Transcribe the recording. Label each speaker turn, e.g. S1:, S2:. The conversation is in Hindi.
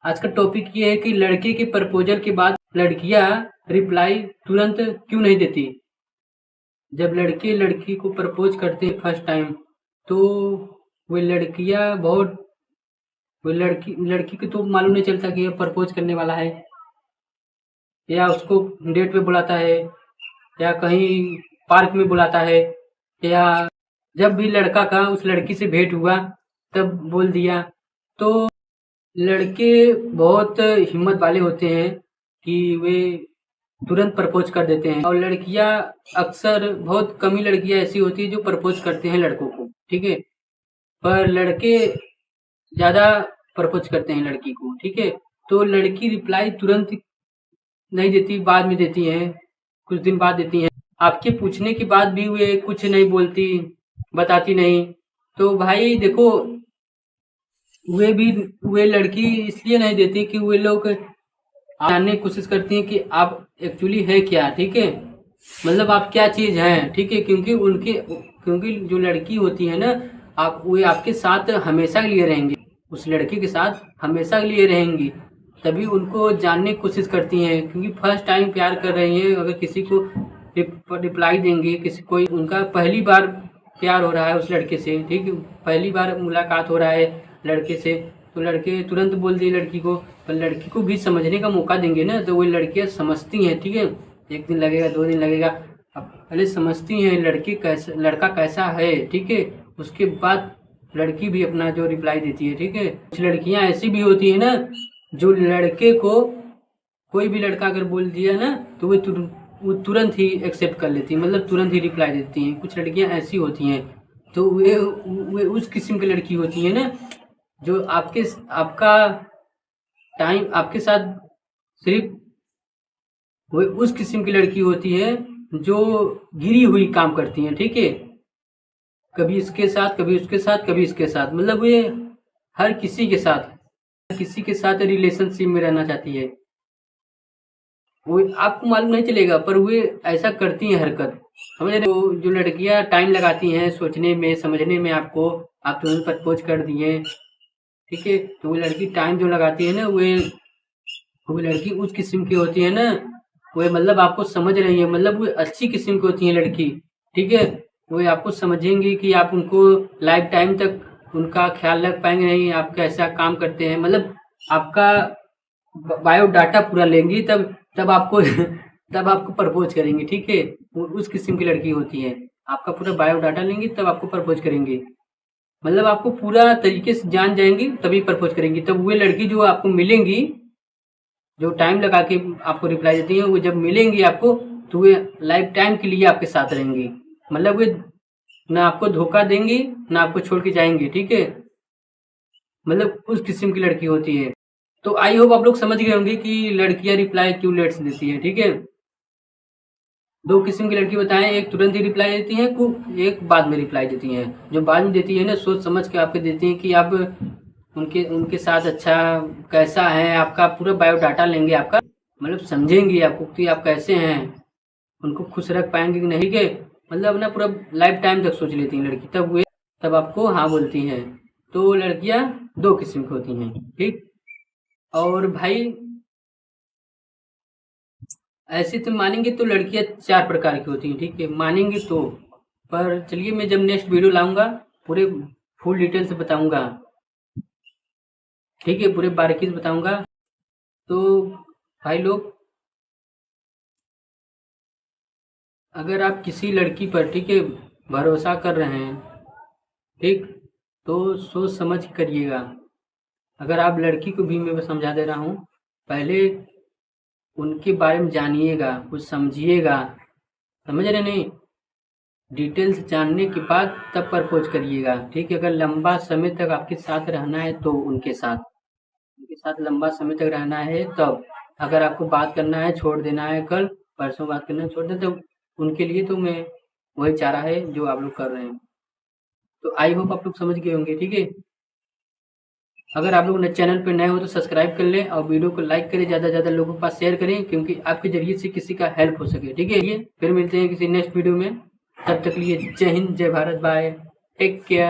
S1: आज का टॉपिक ये है कि लड़के के प्रपोजल के बाद लड़कियां रिप्लाई तुरंत क्यों नहीं देती। जब लड़के लड़की को प्रपोज करते हैं फर्स्ट टाइम, तो वो लड़कियां बहुत वो लड़की लड़की को तो मालूम नहीं चलता कि ये प्रपोज करने वाला है, या उसको डेट पे बुलाता है, या कहीं पार्क में बुलाता है, या जब भी लड़का का उस लड़की से भेंट हुआ तब बोल दिया। तो लड़के बहुत हिम्मत वाले होते हैं कि वे तुरंत प्रपोज कर देते हैं, और लड़कियां अक्सर बहुत कम ही लड़कियां ऐसी होती है जो प्रपोज करते हैं लड़कों को, ठीक है। पर लड़के ज्यादा प्रपोज करते हैं लड़की को, ठीक है। तो लड़की रिप्लाई तुरंत नहीं देती, बाद में देती है, कुछ दिन बाद देती है। आपके पूछने के बाद भी वे कुछ नहीं बोलती, बताती नहीं। तो भाई देखो, वे भी वे लड़की इसलिए नहीं देती कि वे लोग जानने की कोशिश करती हैं कि आप एक्चुअली है क्या, ठीक है। मतलब आप क्या चीज हैं, ठीक है। क्योंकि जो लड़की होती है ना, आप वे आपके साथ हमेशा के लिए रहेंगी, उस लड़की के साथ हमेशा के लिए रहेंगी। तभी उनको जानने की कोशिश करती हैं, क्योंकि फर्स्ट टाइम प्यार कर रही हैं। अगर किसी को रिप्लाई देंगे, किसी कोई उनका पहली बार प्यार हो रहा है उस लड़के से, ठीक है, पहली बार मुलाकात हो रहा है लड़के से, तो लड़के तुरंत बोल दिए लड़की को। पर लड़की को भी समझने का मौका देंगे ना, तो वो लड़कियां समझती हैं, ठीक है। एक दिन लगेगा, 2 दिन लगेगा, अब पहले समझती हैं लड़का कैसा है, ठीक है। उसके बाद लड़की भी अपना जो रिप्लाई देती है, ठीक है। कुछ लड़कियां ऐसी भी होती है ना, जो लड़के को कोई भी लड़का अगर बोल दिया ना, तो वो तुरंत ही एक्सेप्ट कर लेती है, मतलब तुरंत ही रिप्लाई देती हैं। कुछ लड़कियां ऐसी होती हैं। तो वे उस किस्म की लड़की होती है ना, जो आपका टाइम आपके साथ सिर्फ, वो उस किस्म की लड़की होती है जो गिरी हुई काम करती है, ठीक है। कभी इसके साथ, कभी उसके साथ, कभी इसके साथ, मतलब वे हर किसी के साथ रिलेशनशिप में रहना चाहती है। वो आपको मालूम नहीं चलेगा, पर वे ऐसा करती हैं हरकत, समझ रहे हो। जो लड़कियां टाइम लगाती हैं सोचने में, समझने में, आपको आप तुरंत प्रपोज कर दिए, ठीक है। तो वो लड़की टाइम जो लगाती है ना, वो लड़की उस किस्म की होती है ना, वो मतलब आपको समझ रही है, मतलब वो अच्छी किस्म की होती है लड़की, ठीक है। वो आपको समझेंगी कि आप उनको लाइफ टाइम तक उनका ख्याल रख पाएंगे नहीं, आप कैसा काम करते हैं, मतलब आपका बायोडाटा पूरा लेंगी, तब तब आपको तब आपको प्रपोज करेंगे, ठीक है। वो उस किस्म की लड़की होती है, आपका पूरा बायोडाटा लेंगी तब आपको प्रपोज करेंगे, मतलब आपको पूरा तरीके से जान जाएंगी तभी प्रपोज करेंगी। तब वे लड़की जो आपको मिलेंगी, जो टाइम लगा के आपको रिप्लाई देती है, वो जब मिलेंगी आपको, तो वे लाइफ टाइम के लिए आपके साथ रहेंगी, मतलब वे ना आपको धोखा देंगी ना आपको छोड़ के जाएंगे, ठीक है। मतलब उस किस्म की लड़की होती है। तो आई होप आप लोग समझ गए होंगे कि लड़कियां रिप्लाई क्यों लेट से देती है, ठीक है। 2 किस्म की लड़की बताएं, एक तुरंत ही रिप्लाई देती है, एक बाद में रिप्लाई देती है। जो बाद में देती है ना, सोच समझ के आपको देती है कि आप उनके उनके साथ अच्छा कैसा है, आपका पूरा बायोडाटा लेंगे, आपका मतलब समझेंगे आपको कि आप कैसे हैं, उनको खुश रख पाएंगे कि नहीं के, मतलब अपना पूरा लाइफ टाइम तक सोच लेती हैं लड़की, तब आपको हाँ बोलती हैं। तो लड़कियां 2 किस्म की होती हैं, ठीक। और भाई ऐसे तो मानेंगे तो लड़कियां 4 प्रकार की होती हैं, ठीक है, मानेंगे तो। पर चलिए, मैं जब नेक्स्ट वीडियो लाऊंगा पूरे फुल डिटेल से बताऊंगा, ठीक है, पूरे बारीकी से बताऊंगा। तो भाई लोग, अगर आप किसी लड़की पर, ठीक है, भरोसा कर रहे हैं, ठीक, तो सोच समझ के करिएगा। अगर आप लड़की को भी मैं समझा दे रहा हूँ, पहले उनके बारे में जानिएगा, कुछ समझिएगा, समझ रहे नहीं, डिटेल्स जानने के बाद तब प्रपोज करिएगा, ठीक है। अगर लंबा समय तक आपके साथ रहना है तो उनके साथ लंबा समय तक रहना है तब। अगर आपको बात करना है, छोड़ देना है, कल परसों बात करना है, छोड़ देना, तो उनके लिए तो मैं वही चाह रहा है जो आप लोग कर रहे हैं। तो आई होप आप लोग समझ गए होंगे, ठीक है। अगर आप लोग चैनल पर नए हो तो सब्सक्राइब कर लें, और वीडियो को लाइक करें, ज़्यादा से ज़्यादा लोगों के पास शेयर करें, क्योंकि आपके जरिए से किसी का हेल्प हो सके, ठीक है। ये फिर मिलते हैं किसी नेक्स्ट वीडियो में, तब तक लिए जय हिंद, जय भारत, बाय, टेक केयर।